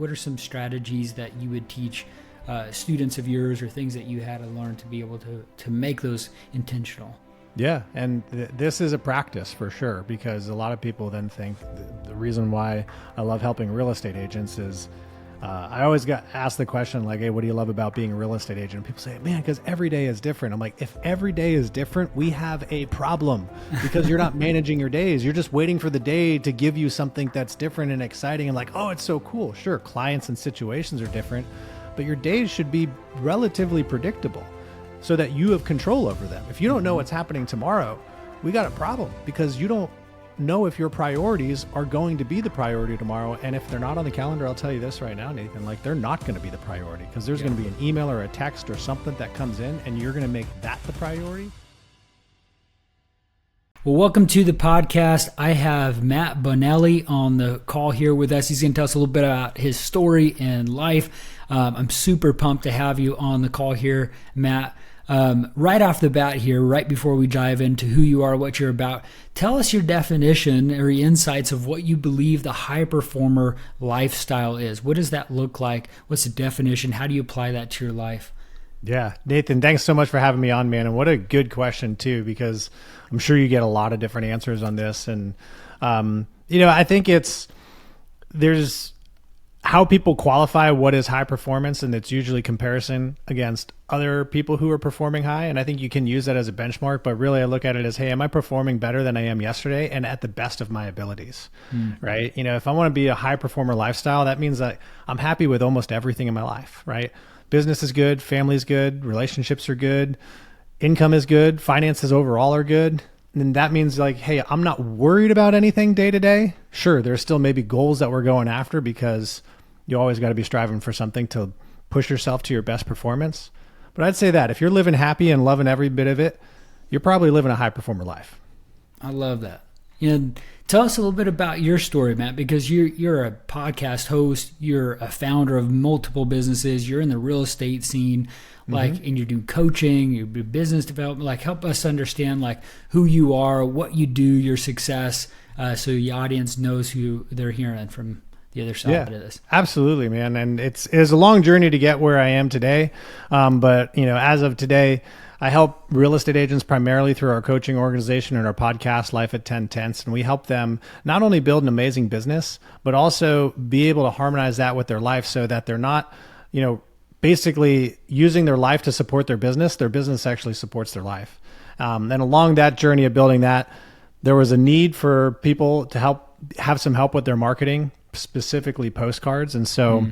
What are some strategies that you would teach students of yours, or things that you had to learn to be able to make those intentional? Yeah, and this is a practice for sure, because a lot of people then think the reason why I love helping real estate agents is I always got asked the question like, hey, what do you love about being a real estate agent? And people say, man, because every day is different. I'm like, if every day is different, we have a problem, because you're not managing your days. You're just waiting for the day to give you something that's different and exciting and like, oh, it's so cool. Sure, clients and situations are different, but your days should be relatively predictable so that you have control over them. If you don't know what's happening tomorrow, we got a problem, because you don't know if your priorities are going to be the priority tomorrow. And if they're not on the calendar, I'll tell you this right now, Nathan, like they're not going to be the priority, because there's going to be an email or a text or something that comes in and you're going to make that the priority. Well, welcome to the podcast. I have Matt Bonelli on the call here with us. He's going to tell us a little bit about his story and life. I'm super pumped to have you on the call here, Matt. Right off the bat here, right before we dive into who you are, what you're about, tell us your definition or your insights of what you believe the high performer lifestyle is. What does that look like? What's the definition? How do you apply that to your life? Yeah, Nathan, thanks so much for having me on, man. And what a good question too, because I'm sure you get a lot of different answers on this. And, I think there's how people qualify what is high performance, and it's usually comparison against other people who are performing high. And I think you can use that as a benchmark, but really I look at it as, hey, am I performing better than I am yesterday and at the best of my abilities, right? If I want to be a high performer lifestyle, that means that I'm happy with almost everything in my life, right? Business is good, family is good, relationships are good, income is good, finances overall are good. And that means like, hey, I'm not worried about anything day to day. Sure, there's still maybe goals that we're going after, because you always got to be striving for something to push yourself to your best performance. But I'd say that if you're living happy and loving every bit of it, you're probably living a high performer life. I love that. Tell us a little bit about your story, Matt, because you're a podcast host, you're a founder of multiple businesses, you're in the real estate scene, and you do coaching, you do business development. Like, help us understand like who you are, what you do, your success, so the audience knows who they're hearing from the other side of this. Absolutely, man. And it's a long journey to get where I am today. But as of today, I help real estate agents primarily through our coaching organization and our podcast, Life at 10 Tenths. And we help them not only build an amazing business, but also be able to harmonize that with their life so that they're not, basically using their life to support their business actually supports their life. And along that journey of building that, there was a need for people to have some help with their marketing, specifically postcards. And so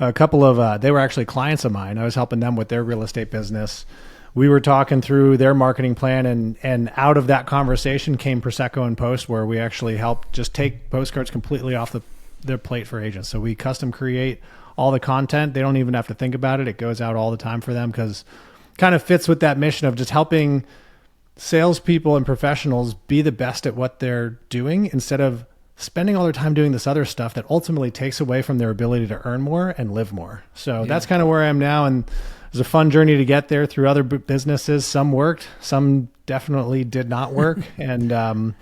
a couple of, they were actually clients of mine. I was helping them with their real estate business. We were talking through their marketing plan, and out of that conversation came Prosecco and Post, where we actually helped just take postcards completely off their plate for agents. So we custom create all the content. They don't even have to think about it. It goes out all the time for them, because it kind of fits with that mission of just helping salespeople and professionals be the best at what they're doing, instead of spending all their time doing this other stuff that ultimately takes away from their ability to earn more and live more. So that's kind of where I am now. And it was a fun journey to get there through other businesses. Some worked, some definitely did not work. And,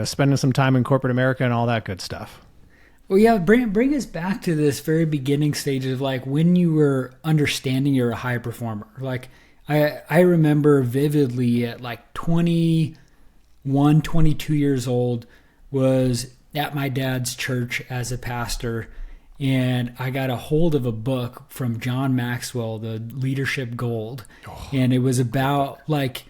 spending some time in corporate America and all that good stuff. Well, yeah, bring us back to this very beginning stage of like when you were understanding you're a high performer. Like I remember vividly at like 21, 22 years old, was at my dad's church as a pastor, and I got a hold of a book from John Maxwell, the Leadership Gold. And it was about like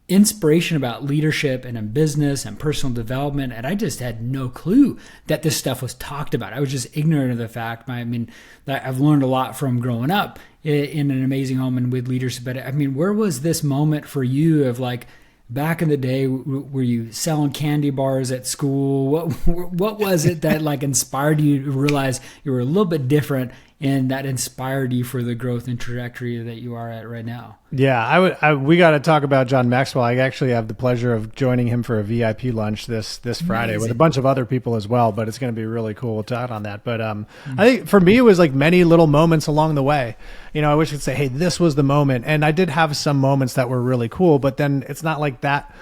inspiration about leadership and in business and personal development. And I just had no clue that this stuff was talked about. I was just ignorant of the fact. That I've learned a lot from growing up in an amazing home and with leaders. But where was this moment for you of like, back in the day, were you selling candy bars at school? What was it that like inspired you to realize you were a little bit different, and that inspired you for the growth and trajectory that you are at right now? Yeah, we got to talk about John Maxwell. I actually have the pleasure of joining him for a VIP lunch this Friday with a bunch of other people as well, but it's going to be really cool to talk on that. But I think for me, it was like many little moments along the way. I wish I could say, hey, this was the moment. And I did have some moments that were really cool, but then it's not like that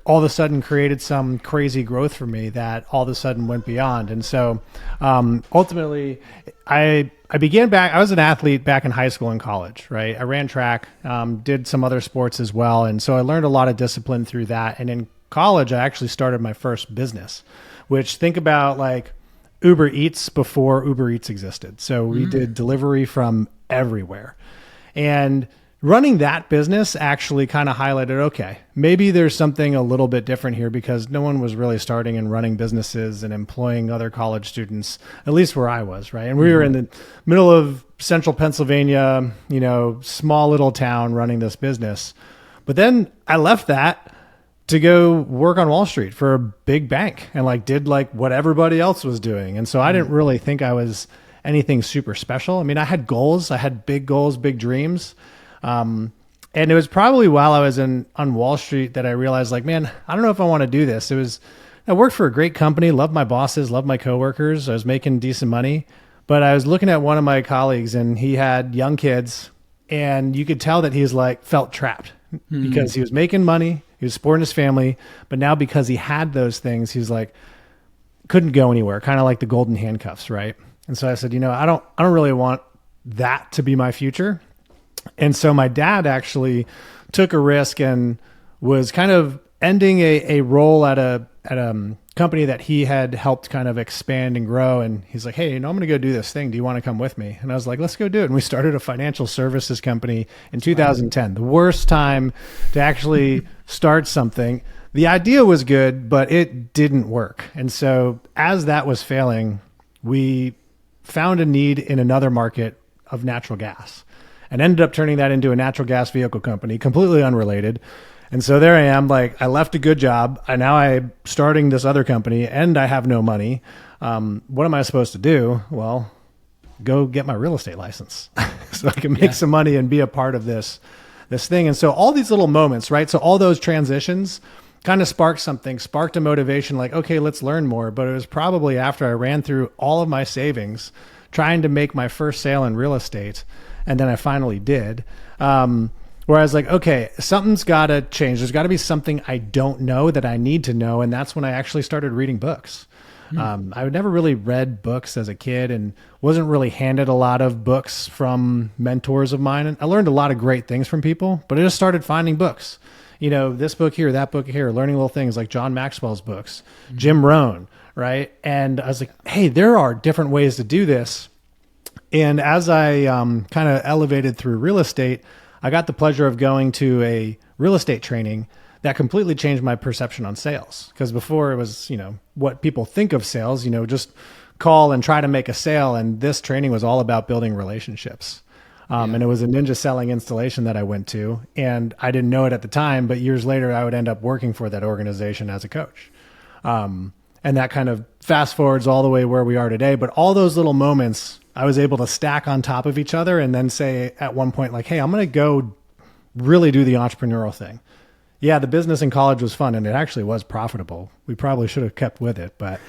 all of a sudden created some crazy growth for me that all of a sudden went beyond. And so ultimately, I was an athlete back in high school and college, right? I ran track, did some other sports as well. And so I learned a lot of discipline through that. And in college, I actually started my first business, which think about like Uber Eats before Uber Eats existed. So we did delivery from everywhere. And running that business actually kind of highlighted, okay, maybe there's something a little bit different here, because no one was really starting and running businesses and employing other college students, at least where I was, right? And we were in the middle of central Pennsylvania, small little town running this business. But then I left that to go work on Wall Street for a big bank and did what everybody else was doing. And so I didn't really think I was anything super special. I mean, I had goals, big goals, big dreams. And it was probably while I was on Wall Street that I realized man, I don't know if I want to do this. I worked for a great company, loved my bosses, loved my coworkers. I was making decent money, but I was looking at one of my colleagues and he had young kids, and you could tell that he was felt trapped because he was making money. He was supporting his family, but now because he had those things, he's couldn't go anywhere, kind of like the golden handcuffs. Right. And so I said, I don't really want that to be my future. And so my dad actually took a risk and was kind of ending a role at a company that he had helped kind of expand and grow. And he's like, hey, I'm going to go do this thing. Do you want to come with me? And I was like, let's go do it. And we started a financial services company in 2010, the worst time to actually start something. The idea was good, but it didn't work. And so as that was failing, we found a need in another market of natural gas, and ended up turning that into a natural gas vehicle company, completely unrelated. And so there I am, I left a good job. Now I'm starting this other company and I have no money. What am I supposed to do? Well, go get my real estate license so I can make some money and be a part of this thing. And so all these little moments, right? So all those transitions kind of sparked a motivation, okay, let's learn more. But it was probably after I ran through all of my savings trying to make my first sale in real estate. And then I finally did, where I was okay, something's got to change. There's got to be something I don't know that I need to know. And that's when I actually started reading books. I had never really read books as a kid and wasn't really handed a lot of books from mentors of mine. And I learned a lot of great things from people, but I just started finding books, this book here, that book here, learning little things like John Maxwell's books, Jim Rohn, right? And I was like, hey, there are different ways to do this. And as I kind of elevated through real estate, I got the pleasure of going to a real estate training that completely changed my perception on sales. Because before it was, what people think of sales, just call and try to make a sale. And this training was all about building relationships. And it was a ninja selling installation that I went to. And I didn't know it at the time, but years later, I would end up working for that organization as a coach. And that kind of fast forwards all the way where we are today. But all those little moments I was able to stack on top of each other and then say at one point, hey, I'm going to go really do the entrepreneurial thing. Yeah, the business in college was fun and it actually was profitable. We probably should have kept with it, but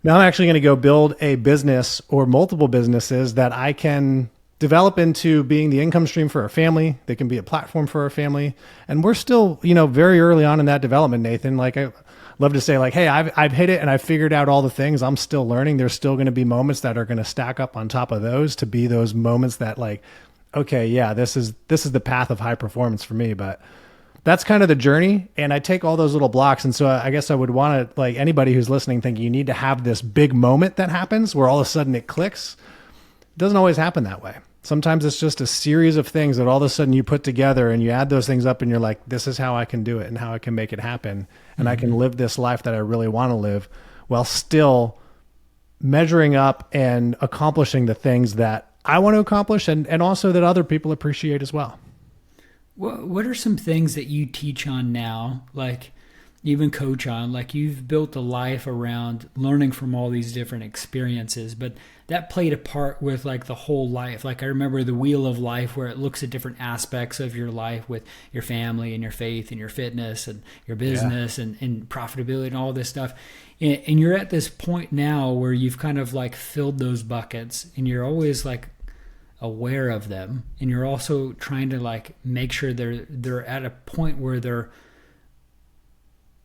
now I'm actually going to go build a business or multiple businesses that I can develop into being the income stream for our family. They can be a platform for our family. And we're still, very early on in that development, Nathan. I love to say hey, I've hit it and I've figured out all the things. I'm still learning. There's still going to be moments that are going to stack up on top of those to be those moments that okay, yeah, this is the path of high performance for me. But that's kind of the journey. And I take all those little blocks. And so I guess I would want to anybody who's listening thinking you need to have this big moment that happens where all of a sudden it clicks. It doesn't always happen that way. Sometimes it's just a series of things that all of a sudden you put together and you add those things up and you're this is how I can do it and how I can make it happen. And I can live this life that I really want to live while still measuring up and accomplishing the things that I want to accomplish and also that other people appreciate as well. What are some things that you teach on now, even coach on? You've built a life around learning from all these different experiences, but that played a part with the whole life. I remember the wheel of life where it looks at different aspects of your life with your family and your faith and your fitness and your business and profitability and all this stuff. And you're at this point now where you've kind of filled those buckets and you're always aware of them. And you're also trying to make sure they're at a point where they're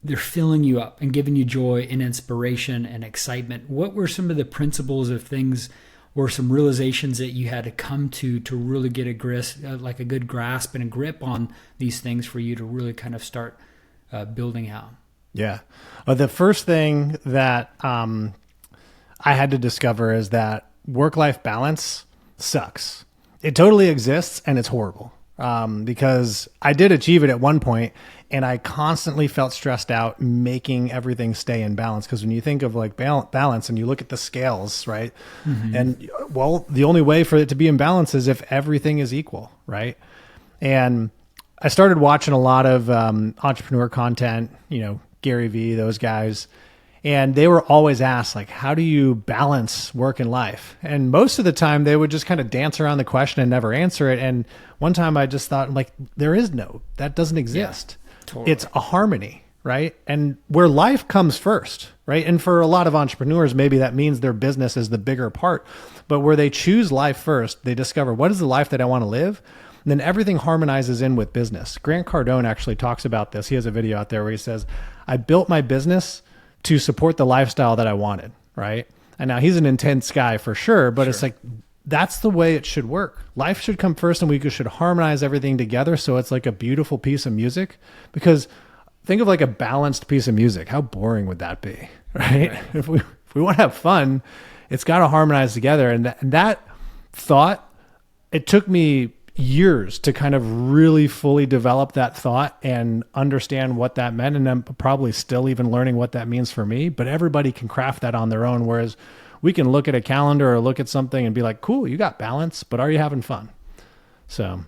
they're filling you up and giving you joy and inspiration and excitement. What were some of the principles of things or some realizations that you had to come to really get a good grasp and a grip on these things for you to really kind of start building out? Yeah. The first thing that I had to discover is that work-life balance sucks. It totally exists, and it's horrible. Because I did achieve it at one point, and I constantly felt stressed out making everything stay in balance. Because when you think of like balance and you look at the scales, right? Mm-hmm. And well, the only way for it to be in balance is if everything is equal, right? And I started watching a lot of entrepreneur content, Gary Vee, those guys. And they were always asked, like, how do you balance work and life? And most of the time they would just kind of dance around the question and never answer it. And one time I just thought, like, that doesn't exist. Yeah, totally. It's a harmony, right? And where life comes first, right? And for a lot of entrepreneurs, maybe that means their business is the bigger part. But where they choose life first, they discover, what is the life that I want to live? And then everything harmonizes in with business. Grant Cardone actually talks about this. He has a video out there where he says, I built my business to support the lifestyle that I wanted, right? And now he's an intense guy for sure, but It's like, that's the way it should work. Life should come first, and we should harmonize everything together so it's like a beautiful piece of music. Because think of like a balanced piece of music. How boring would that be, right? If we want to have fun, it's got to harmonize together. And that thought, it took me years to kind of really fully develop that thought and understand what that meant. And I'm probably still even learning what that means for me, but everybody can craft that on their own. Whereas we can look at a calendar or look at something and be like, cool, you got balance, but are you having fun? So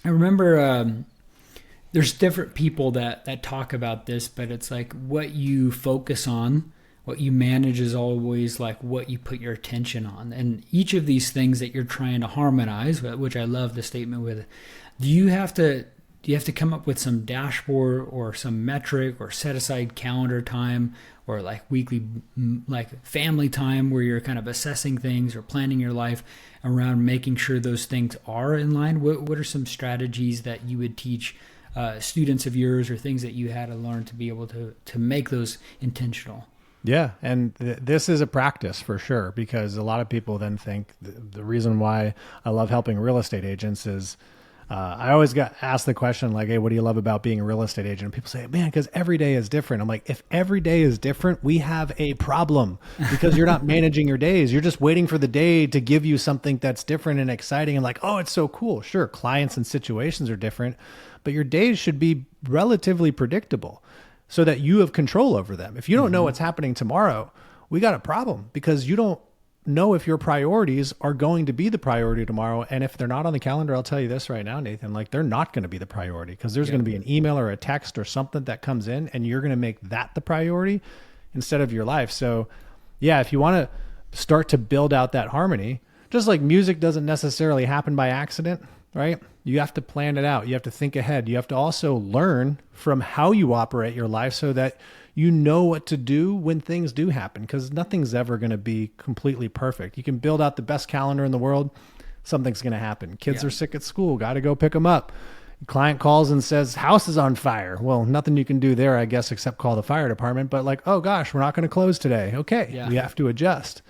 I remember there's different people that talk about this, but it's like what you focus on, what you manage is always like what you put your attention on. And each of these things that you're trying to harmonize, which I love the statement with, do you have to come up with some dashboard or some metric or set aside calendar time or like weekly, like family time where you're kind of assessing things or planning your life around making sure those things are in line? What are some strategies that you would teach students of yours or things that you had to learn to be able to make those intentional? Yeah. And this is a practice for sure, because a lot of people then think the reason why I love helping real estate agents is I always got asked the question like, hey, what do you love about being a real estate agent? And people say, man, because every day is different. I'm like, if every day is different, we have a problem, because you're not managing your days. You're just waiting for the day to give you something that's different and exciting and like, oh, it's so cool. Sure, clients and situations are different, but your days should be relatively predictable, so that you have control over them. If you don't know what's happening tomorrow, we got a problem, because you don't know if your priorities are going to be the priority tomorrow. And if they're not on the calendar, I'll tell you this right now, Nathan, like they're not going to be the priority, because there's going to be an email or a text or something that comes in, and you're going to make that the priority instead of your life. So yeah, if you want to start to build out that harmony, just like music doesn't necessarily happen by accident, right? You have to plan it out. You have to think ahead. You have to also learn from how you operate your life so that you know what to do when things do happen, because nothing's ever going to be completely perfect. You can build out the best calendar in the world. Something's going to happen. Kids are sick at school. Got to go pick them up. Client calls and says, house is on fire. Well, nothing you can do there, I guess, except call the fire department. But like, oh gosh, we're not going to close today. Okay, we have to adjust.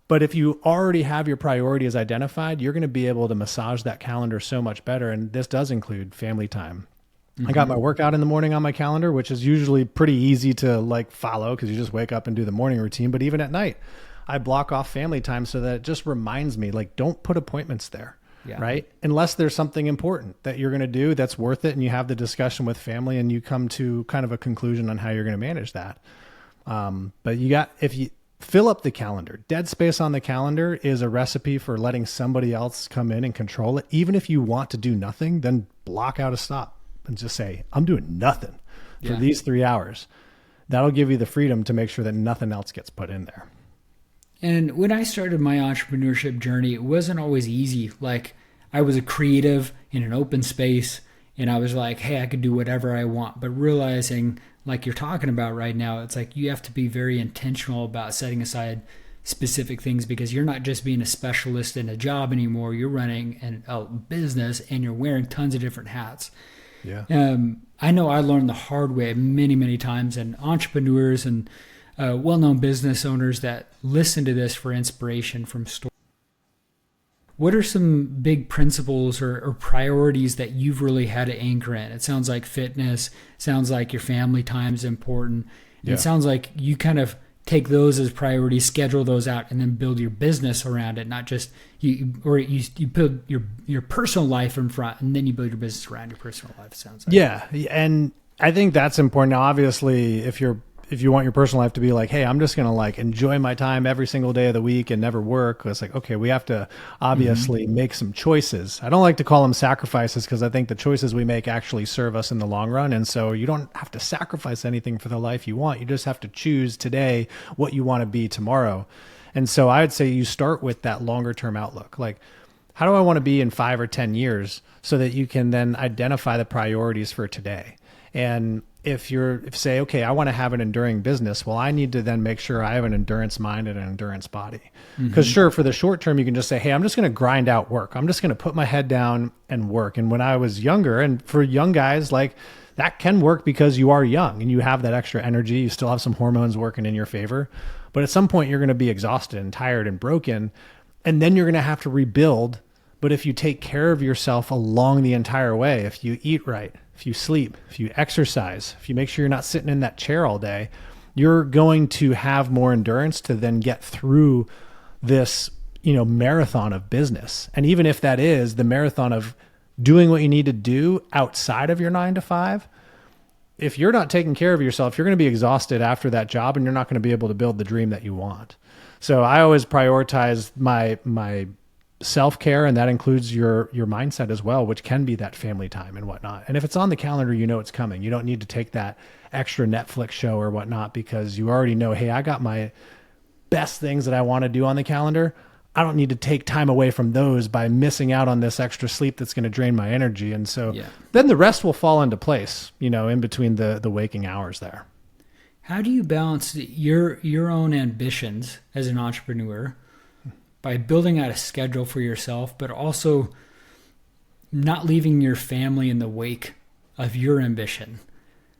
But if you already have your priorities identified, you're going to be able to massage that calendar so much better. And this does include family time. Mm-hmm. I got my workout in the morning on my calendar, which is usually pretty easy to like follow, because you just wake up and do the morning routine. But even at night, I block off family time so that it just reminds me, like, don't put appointments there, right? Unless there's something important that you're going to do that's worth it, and you have the discussion with family and you come to kind of a conclusion on how you're going to manage that. But if you fill up the calendar. Dead space on the calendar is a recipe for letting somebody else come in and control it. Even if you want to do nothing, then block out a stop and just say, I'm doing nothing for these 3 hours. That'll give you the freedom to make sure that nothing else gets put in there. And when I started my entrepreneurship journey, it wasn't always easy. Like, I was a creative in an open space, and I was like, hey, I could do whatever I want. But realizing, like you're talking about right now, it's like you have to be very intentional about setting aside specific things, because you're not just being a specialist in a job anymore. You're running a business, and you're wearing tons of different hats. Yeah. I know I learned the hard way many, many times, and entrepreneurs and well-known business owners that listen to this for inspiration from stories. What are some big principles or priorities that you've really had to anchor in? It sounds like fitness, sounds like your family time is important. And Yeah. it sounds like you kind of take those as priorities, schedule those out, and then build your business around it. Not just you build your personal life in front, and then you build your business around your personal life. It sounds like. Yeah. And I think that's important. Now, obviously, if you want your personal life to be like, hey, I'm just going to like enjoy my time every single day of the week and never work. It's like, okay, we have to obviously make some choices. I don't like to call them sacrifices because I think the choices we make actually serve us in the long run. And so you don't have to sacrifice anything for the life you want. You just have to choose today what you want to be tomorrow. And so I would say you start with that longer term outlook. Like, how do I want to be in 5 or 10 years so that you can then identify the priorities for today? And if say, okay, I want to have an enduring business, well, I need to then make sure I have an endurance mind and an endurance body. Because sure, for the short term, you can just say, hey, I'm just going to grind out work. I'm just going to put my head down and work. And when I was younger, and for young guys, like that can work because you are young and you have that extra energy. You still have some hormones working in your favor. But at some point, you're going to be exhausted and tired and broken. And then you're going to have to rebuild. But if you take care of yourself along the entire way, if you eat right, if you sleep, if you exercise, if you make sure you're not sitting in that chair all day, you're going to have more endurance to then get through this, marathon of business. And even if that is the marathon of doing what you need to do outside of your 9 to 5, if you're not taking care of yourself, you're going to be exhausted after that job and you're not going to be able to build the dream that you want. So I always prioritize my self-care, and that includes your mindset as well, which can be that family time and whatnot. And if it's on the calendar, it's coming. You don't need to take that extra Netflix show or whatnot because you already know, hey, I got my best things that I want to do on the calendar. I don't need to take time away from those by missing out on this extra sleep that's going to drain my energy. And so then the rest will fall into place, in between the waking hours there. How do you balance your own ambitions as an entrepreneur by building out a schedule for yourself, but also not leaving your family in the wake of your ambition?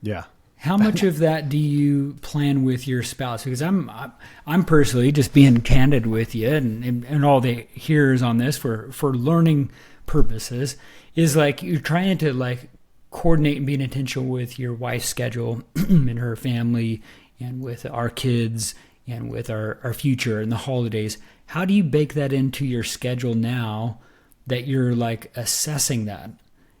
Yeah. How much of that do you plan with your spouse? Because I'm personally just being candid with you, and all the hearers on this for learning purposes is like you're trying to like coordinate and be intentional with your wife's schedule and her family, and with our kids, and with our future and the holidays. How do you bake that into your schedule now that you're like assessing that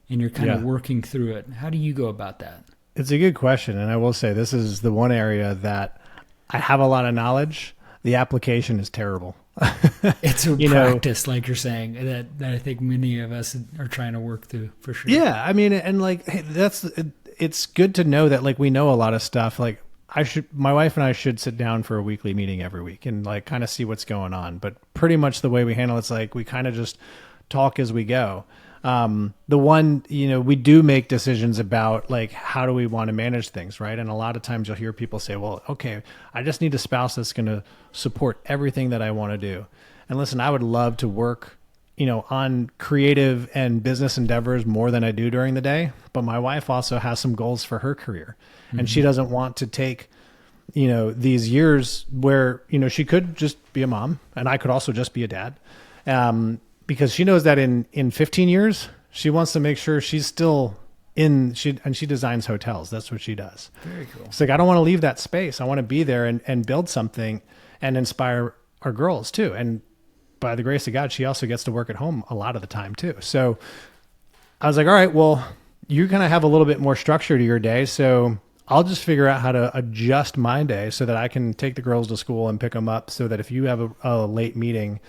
and you're kind of working through it? How do you go about that? It's a good question. And I will say this is the one area that I have a lot of knowledge. The application is terrible. It's a practice, like you're saying, that I think many of us are trying to work through for sure. Yeah. I mean, and like, hey, it's good to know that like we know a lot of stuff. Like my wife and I should sit down for a weekly meeting every week and like kind of see what's going on. But pretty much the way we handle it's like we kind of just talk as we go. The one, we do make decisions about like, how do we want to manage things, right? And a lot of times you'll hear people say, well, okay, I just need a spouse that's going to support everything that I want to do. And listen, I would love to work, on creative and business endeavors more than I do during the day. But my wife also has some goals for her career, and she doesn't want to take, these years where, she could just be a mom and I could also just be a dad. Because she knows that in 15 years, she wants to make sure she's still she designs hotels. That's what she does. Very cool. It's like, I don't want to leave that space. I want to be there and build something and inspire our girls too. And by the grace of God, she also gets to work at home a lot of the time too. So I was like, all right, well, you're going to have a little bit more structure to your day. So I'll just figure out how to adjust my day so that I can take the girls to school and pick them up, so that if you have a late meeting,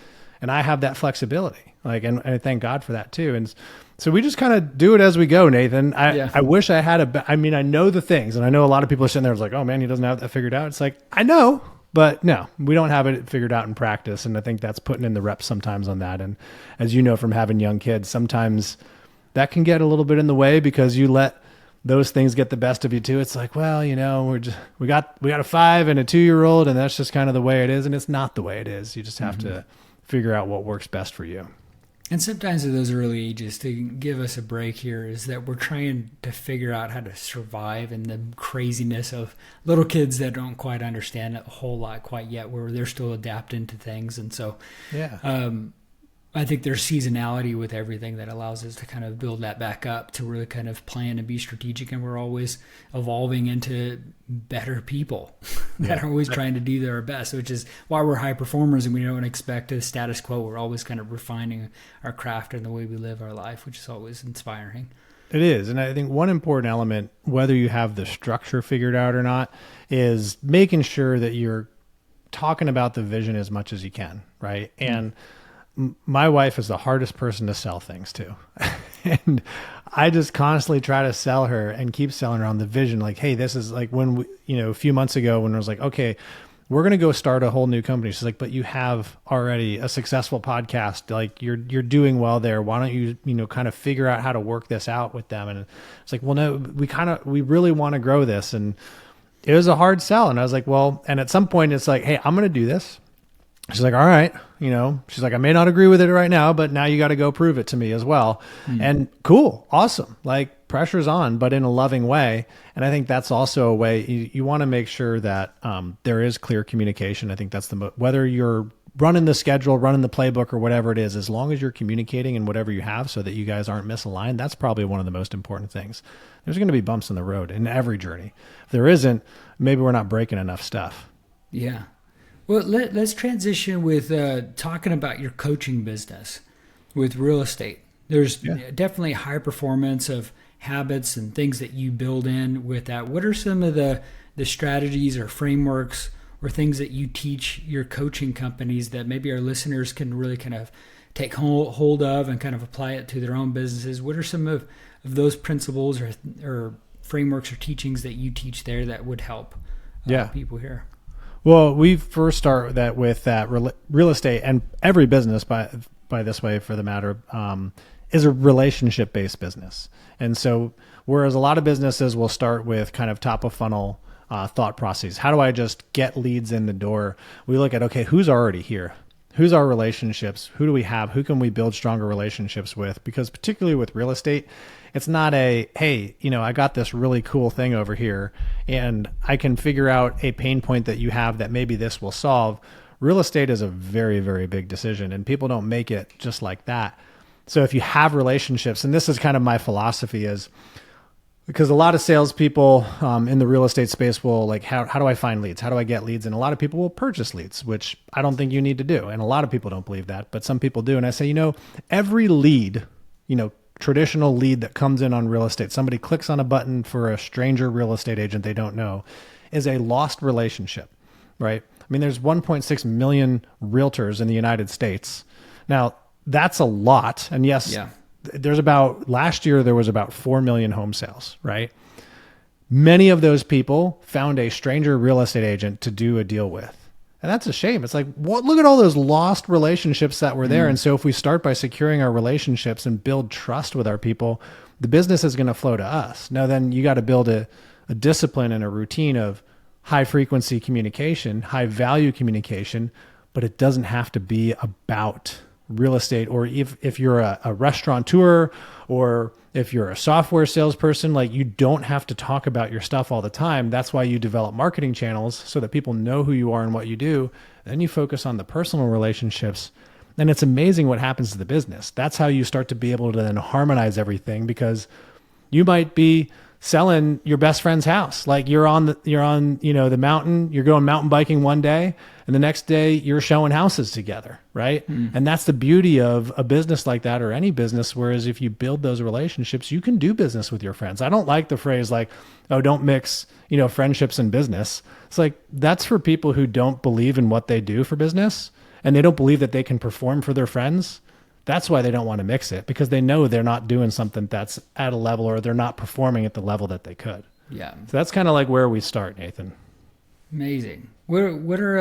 and I have that flexibility, and I thank God for that too. And so we just kind of do it as we go, Nathan. I wish I had I know the things, and I know a lot of people are sitting there like, oh man, he doesn't have that figured out. It's like, I know, but no, we don't have it figured out in practice. And I think that's putting in the reps sometimes on that. And as you know, from having young kids, sometimes that can get a little bit in the way because you let those things get the best of you too. It's like, well, we got a 5 and a 2-year-old, and that's just kind of the way it is. And it's not the way it is. You just have to figure out what works best for you. And sometimes at those early ages, to give us a break here, is that we're trying to figure out how to survive in the craziness of little kids that don't quite understand a whole lot quite yet, where they're still adapting to things. And so Yeah. I think there's seasonality with everything that allows us to kind of build that back up to really kind of plan and be strategic. And we're always evolving into better people that are always trying to do their best, which is why we're high performers and we don't expect a status quo. We're always kind of refining our craft and the way we live our life, which is always inspiring. It is. And I think one important element, whether you have the structure figured out or not, is making sure that you're talking about the vision as much as you can, right? And my wife is the hardest person to sell things to. And I just constantly try to sell her and keep selling her on the vision. Like, hey, this is like when we, a few months ago when I was like, okay, we're going to go start a whole new company. She's like, but you have already a successful podcast. Like you're doing well there. Why don't you, kind of figure out how to work this out with them? And it's like, well, no, we really want to grow this. And it was a hard sell. And I was like, well, and at some point it's like, hey, I'm going to do this. She's like, all right. She's like, I may not agree with it right now, but now you got to go prove it to me as well. And cool. Awesome. Like pressure's on, but in a loving way. And I think that's also a way you want to make sure that there is clear communication. I think that's whether you're running the schedule, running the playbook or whatever it is, as long as you're communicating in whatever you have so that you guys aren't misaligned, that's probably one of the most important things. There's going to be bumps in the road in every journey. If there isn't, maybe we're not breaking enough stuff. Yeah. Well, let's transition with talking about your coaching business with real estate. There's definitely high performance of habits and things that you build in with that. What are some of the strategies or frameworks or things that you teach your coaching companies that maybe our listeners can really kind of take hold of and kind of apply it to their own businesses? What are some of those principles or frameworks or teachings that you teach there that would help people here? Well, we first start that with that real estate, and every business by this way for the matter is a relationship-based business. And so whereas a lot of businesses will start with kind of top of funnel thought processes, how do I just get leads in the door? We look at, okay, who's already here? Who's our relationships? Who do we have? Who can we build stronger relationships with? Because particularly with real estate, it's not hey, I got this really cool thing over here and I can figure out a pain point that you have that maybe this will solve. Real estate is a very, very big decision and people don't make it just like that. So if you have relationships, and this is kind of my philosophy is, because a lot of salespeople in the real estate space will like, how do I find leads? How do I get leads? And a lot of people will purchase leads, which I don't think you need to do. And a lot of people don't believe that, but some people do. And I say, every lead, traditional lead that comes in on real estate, somebody clicks on a button for a stranger real estate agent they don't know, is a lost relationship, right? I mean, there's 1.6 million realtors in the United States. Now, that's a lot. And yes, last year there was about 4 million home sales, right? Many of those people found a stranger real estate agent to do a deal with. And that's a shame. It's like, look at all those lost relationships that were there. And so if we start by securing our relationships and build trust with our people, the business is going to flow to us. Now, then you got to build a discipline and a routine of high frequency communication, high value communication, but it doesn't have to be about real estate. Or if you're a restaurateur or if you're a software salesperson, like you don't have to talk about your stuff all the time. That's why you develop marketing channels so that people know who you are and what you do. Then you focus on the personal relationships. And it's amazing what happens to the business. That's how you start to be able to then harmonize everything, because you might be selling your best friend's house. Like you're on the mountain, you're going mountain biking one day, and the next day you're showing houses together, right? And that's the beauty of a business like that, or any business. Whereas if you build those relationships, you can do business with your friends. I don't like the phrase like, oh, don't mix, friendships and business. It's like, that's for people who don't believe in what they do for business and they don't believe that they can perform for their friends. That's why they don't want to mix it, because they know they're not doing something that's at a level, or they're not performing at the level that they could. Yeah. So that's kind of like where we start, Nathan. Amazing. What are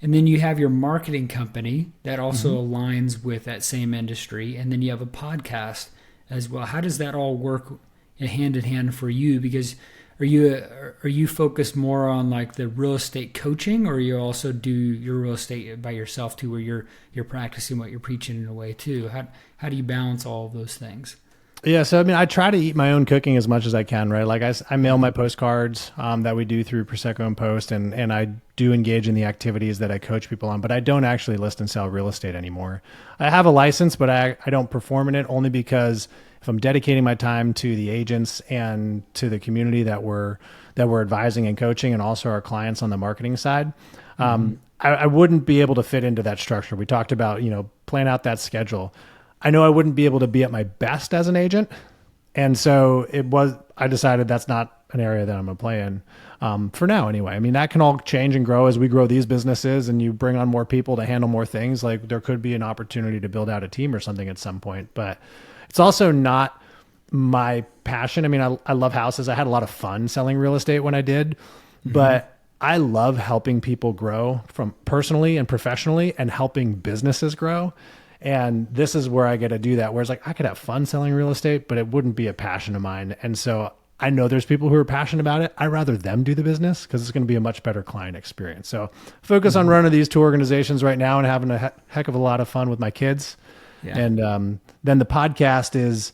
and then you have your marketing company that also aligns with that same industry, and then you have a podcast as well. How does that all work hand in hand for you? Because are you focused more on like the real estate coaching, or you also do your real estate by yourself too, where you're practicing what you're preaching in a way too? How do you balance all of those things? Yeah, so I mean, I try to eat my own cooking as much as I can, right? Like I mail my postcards that we do through Prosecco and Post, and I do engage in the activities that I coach people on, but I don't actually list and sell real estate anymore. I have a license, but I don't perform in it, only because if I'm dedicating my time to the agents and to the community that we're advising and coaching, and also our clients on the marketing side, I wouldn't be able to fit into that structure. We talked about, plan out that schedule. I know I wouldn't be able to be at my best as an agent. And so I decided that's not an area that I'm going to play in for now anyway. I mean, that can all change and grow as we grow these businesses and you bring on more people to handle more things. Like there could be an opportunity to build out a team or something at some point, but it's also not my passion. I mean, I love houses. I had a lot of fun selling real estate when I did, but I love helping people grow from personally and professionally and helping businesses grow. And this is where I get to do that. Whereas like I could have fun selling real estate, but it wouldn't be a passion of mine. And so I know there's people who are passionate about it. I'd rather them do the business because it's going to be a much better client experience. So focus on running these two organizations right now and having a heck of a lot of fun with my kids. Yeah. And then the podcast is,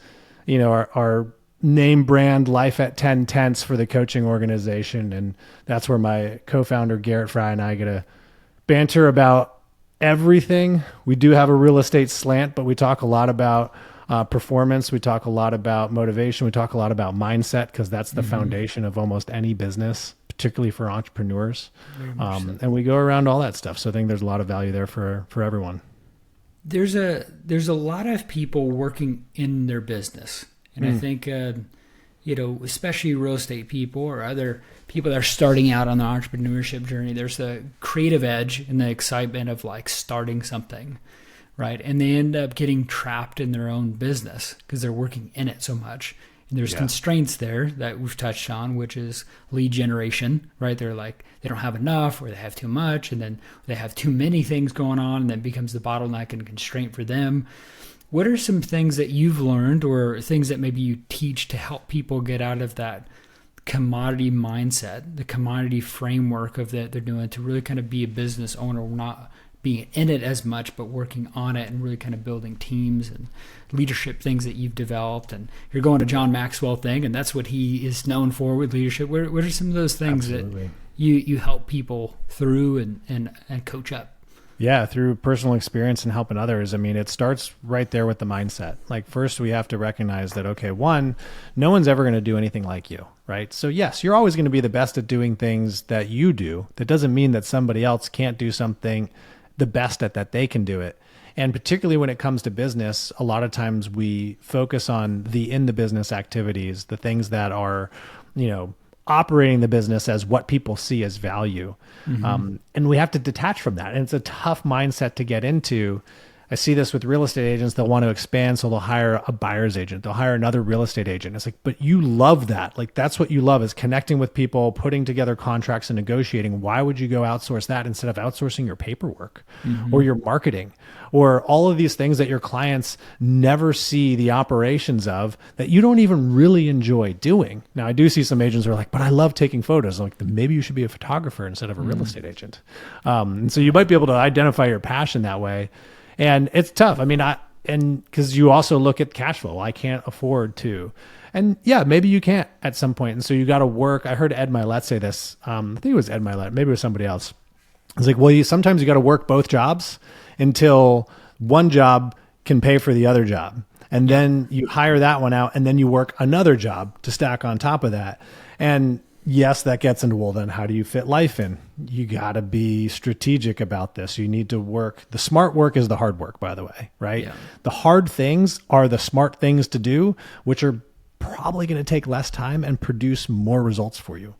our name brand Life at 10 Tenths for the coaching organization. And that's where my co-founder Garrett Fry and I get to banter about everything. We do have a real estate slant, but we talk a lot about performance. We talk a lot about motivation. We talk a lot about mindset because that's the foundation of almost any business, particularly for entrepreneurs. And we go around all that stuff. So I think there's a lot of value there for everyone. There's a lot of people working in their business. And I think, especially real estate people or other people that are starting out on the entrepreneurship journey, there's the creative edge and the excitement of like starting something, right? And they end up getting trapped in their own business because they're working in it so much. And there's constraints there that we've touched on, which is lead generation, right? They're like, they don't have enough or they have too much, and then they have too many things going on, and then it becomes the bottleneck and constraint for them. What are some things that you've learned or things that maybe you teach to help people get out of that commodity mindset, the commodity framework of that they're doing, to really kind of be a business owner, not being in it as much, but working on it and really kind of building teams and leadership things that you've developed? And you're going to John Maxwell thing, and that's what he is known for with leadership. What are some of those things that you help people through and coach up? Yeah, through personal experience and helping others. I mean, it starts right there with the mindset. Like first we have to recognize that, okay, one, no one's ever going to do anything like you, right? So yes, you're always going to be the best at doing things that you do. That doesn't mean that somebody else can't do something the best at that they can do it. And particularly when it comes to business, a lot of times we focus on in the business activities, the things that are, operating the business as what people see as value. And we have to detach from that. And it's a tough mindset to get into. I see this with real estate agents. They'll want to expand, so they'll hire a buyer's agent. They'll hire another real estate agent. It's like, but you love that. Like that's what you love, is connecting with people, putting together contracts and negotiating. Why would you go outsource that instead of outsourcing your paperwork or your marketing or all of these things that your clients never see the operations of, that you don't even really enjoy doing? Now, I do see some agents who are like, but I love taking photos. I'm like, then maybe you should be a photographer instead of a real estate agent. And so you might be able to identify your passion that way. And it's tough. I mean, because you also look at cash flow. I can't afford to. And yeah, maybe you can't at some point. And so you got to work. I heard Ed Milet say this. I think it was Ed Milet. Maybe it was somebody else. It's like, well, sometimes you got to work both jobs until one job can pay for the other job. And then you hire that one out, and then you work another job to stack on top of that. And yes, that gets into, well, then how do you fit life in? You got to be strategic about this. You need to work. The smart work is the hard work, by the way, right? Yeah. The hard things are the smart things to do, which are probably going to take less time and produce more results for you.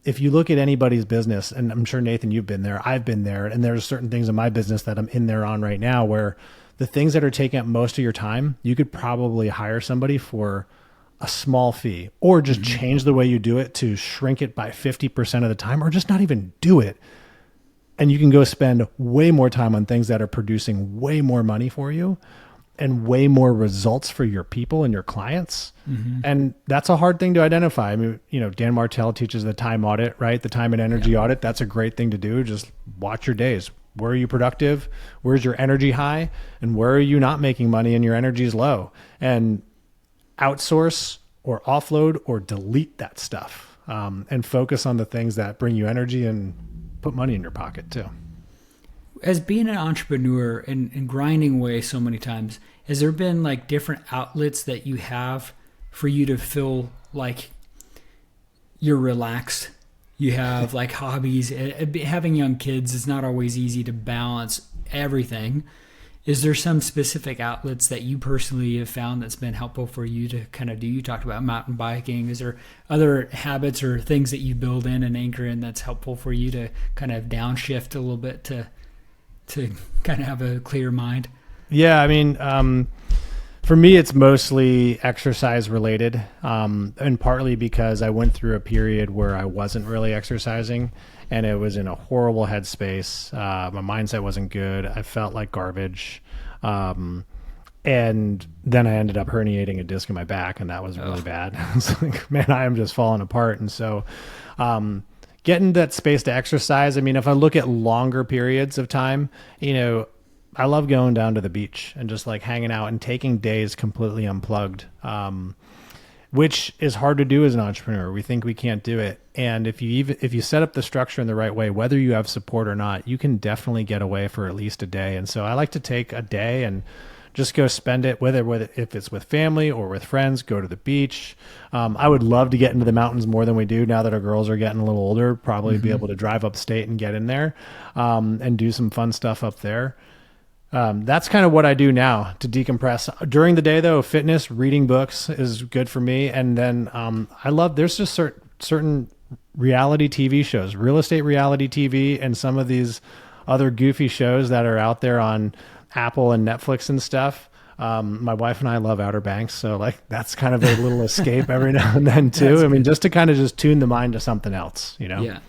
If you look at anybody's business, and I'm sure, Nathan, you've been there, I've been there, and there's certain things in my business that I'm in there on right now where the things that are taking up most of your time, you could probably hire somebody for a small fee, or just change the way you do it to shrink it by 50% of the time, or just not even do it. And you can go spend way more time on things that are producing way more money for you. and way more results for your people and your clients. And that's a hard thing to identify. I mean, Dan Martell teaches the time audit, right? The time and energy audit. That's a great thing to do. Just watch your days. Where are you productive? Where's your energy high? And where are you not making money and your energy is low? And outsource or offload or delete that stuff, and focus on the things that bring you energy and put money in your pocket too. As being an entrepreneur and grinding away so many times, has there been like different outlets that you have for you to feel like you're relaxed? You have like hobbies. Having young kids, it's not always easy to balance everything. Is there some specific outlets that you personally have found that's been helpful for you to kind of do? You talked about mountain biking. Is there other habits or things that you build in and anchor in that's helpful for you to kind of downshift a little bit to kind of have a clear mind? Yeah, I mean, for me, it's mostly exercise related, and partly because I went through a period where I wasn't really exercising and it was in a horrible headspace. My mindset wasn't good. I felt like garbage. And then I ended up herniating a disc in my back, and that was really bad. I was like, man, I am just falling apart. And so, getting that space to exercise. I mean, if I look at longer periods of time, I love going down to the beach and just like hanging out and taking days completely unplugged, which is hard to do as an entrepreneur. We think we can't do it. And if you set up the structure in the right way, whether you have support or not, you can definitely get away for at least a day. And so I like to take a day and just go spend it, whether if it's with family or with friends, go to the beach. I would love to get into the mountains more than we do now that our girls are getting a little older, probably be able to drive upstate and get in there, and do some fun stuff up there. That's kind of what I do now to decompress. During the day though, fitness, reading books is good for me. And then, there's just certain reality TV shows, real estate reality TV, and some of these other goofy shows that are out there on Apple and Netflix and stuff. My wife and I love Outer Banks. So like, that's kind of a little escape every now and then too. I mean, just to kind of just tune the mind to something else, Yeah.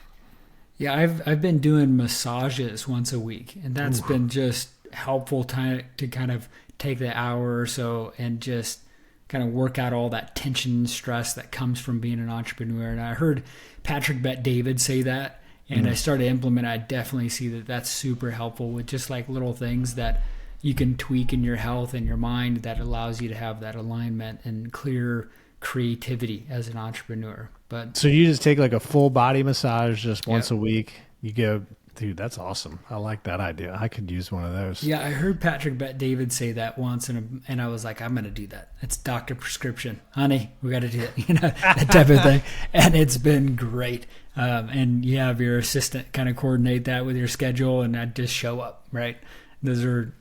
Yeah. I've been doing massages once a week, and that's been just helpful time to kind of take the hour or so and just kind of work out all that tension and stress that comes from being an entrepreneur. And I heard Patrick Bet-David say that, and I started to implement. I definitely see that that's super helpful with just like little things that you can tweak in your health and your mind that allows you to have that alignment and clear creativity as an entrepreneur. But so you just take like a full body massage just once a week. You go, dude, that's awesome. I like that idea. I could use one of those. Yeah, I heard Patrick Bet-David say that once, and I was like, I'm going to do that. It's doctor prescription. Honey, we got to do it. That type of thing. And it's been great. And you have your assistant kind of coordinate that with your schedule, and I just show up, right? Those are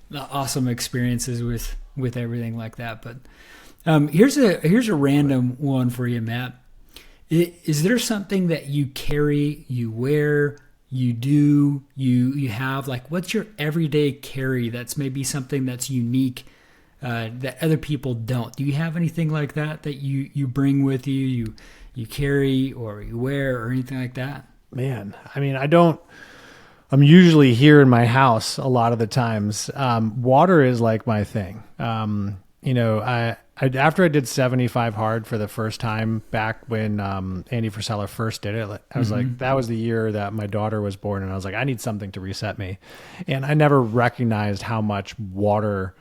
the awesome experiences with everything like that. But here's a random one for you, Matt. Is there something that you carry, you wear, you do, you have, like, what's your everyday carry that's maybe something that's unique that other people don't? Do you have anything like that you bring with you, you carry or you wear or anything like that? Man, I mean, I'm usually here in my house a lot of the times. Water is like my thing. After I did 75 hard for the first time back when Andy Frisella first did it, I was like, that was the year that my daughter was born, and I was like, I need something to reset me. And I never recognized how much water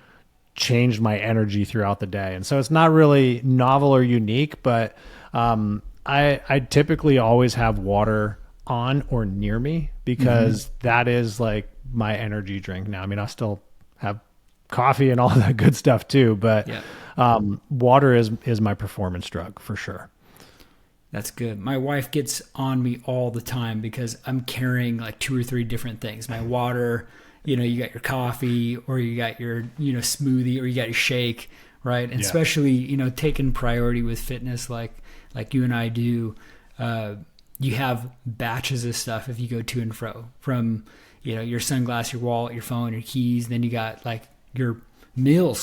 changed my energy throughout the day. And so it's not really novel or unique, but I typically always have water on or near me because that is like my energy drink now. I mean, I still have coffee and all that good stuff too, but water is my performance drug for sure. That's good. My wife gets on me all the time because I'm carrying like 2 or 3 different things. My water, you got your coffee, or you got your, smoothie, or you got your shake, right? And especially, taking priority with fitness like you and I do, you have batches of stuff if you go to and fro from, your sunglass, your wallet, your phone, your keys. Then you got like your meal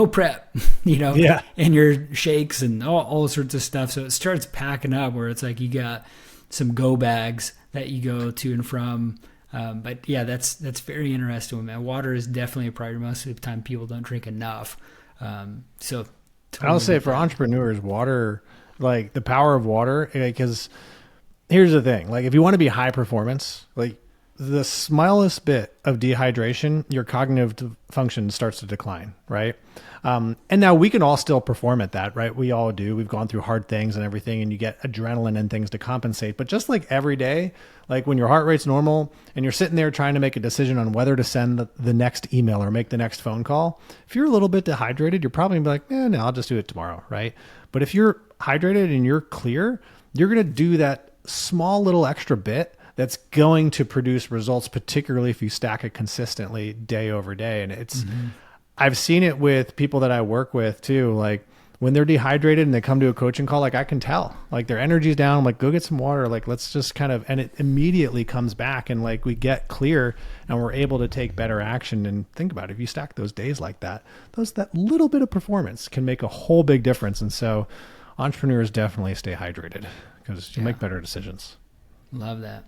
prep, and your shakes and all sorts of stuff. So it starts packing up where it's like you got some go bags that you go to and from. But yeah, that's very interesting, man. Water is definitely a priority. Most of the time people don't drink enough. So totally I'll say for entrepreneurs, water, like the power of water, because here's the thing, like if you want to be high performance, like the smallest bit of dehydration, your cognitive function starts to decline, right? And now we can all still perform at that, right? We all do. We've gone through hard things and everything, and you get adrenaline and things to compensate. But just like every day, like when your heart rate's normal and you're sitting there trying to make a decision on whether to send the next email or make the next phone call, if you're a little bit dehydrated, you're probably gonna be like, no, I'll just do it tomorrow, right? But if you're hydrated and you're clear, you're going to do that small little extra bit that's going to produce results, particularly if you stack it consistently day over day. And it's, I've seen it with people that I work with too. Like when they're dehydrated and they come to a coaching call, like I can tell, like their energy's down. I'm like, go get some water. Like, let's just kind of, and it immediately comes back and like we get clear and we're able to take better action. And think about it, if you stack those days like that, that little bit of performance can make a whole big difference. And so entrepreneurs definitely stay hydrated because you make better decisions. Love that.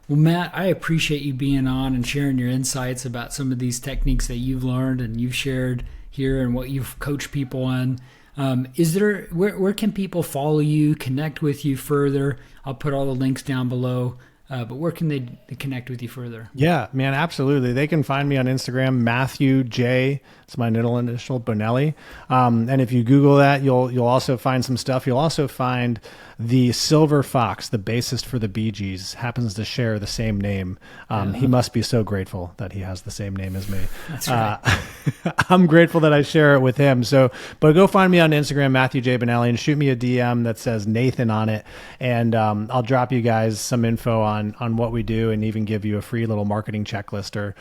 Well, Matt, I appreciate you being on and sharing your insights about some of these techniques that you've learned and you've shared here and what you've coached people on. Is there, where can people follow you, connect with you further? I'll put all the links down below. But where can they connect with you further? Yeah, man, absolutely. They can find me on Instagram, Matthew J. It's my middle initial, Bonelli. And if you Google that, you'll also find some stuff. You'll also find the Silver Fox, the bassist for the Bee Gees, happens to share the same name. He must be so grateful that he has the same name as me. That's right. I'm grateful that I share it with him. So, but go find me on Instagram, Matthew J. Bonelli, and shoot me a DM that says Nathan on it. And I'll drop you guys some info on what we do and even give you a free little marketing checklist or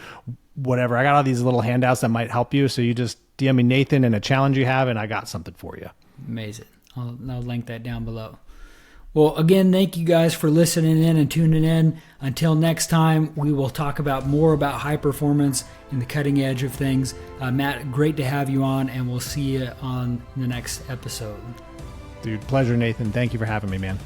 whatever. I got all these little handouts that might help you. So you just DM me Nathan and a challenge you have, and I got something for you. Amazing. I'll link that down below. Well, again, thank you guys for listening in and tuning in. Until next time, we will talk about more about high performance and the cutting edge of things. Matt, great to have you on, and we'll see you on the next episode. Dude, pleasure, Nathan. Thank you for having me, man.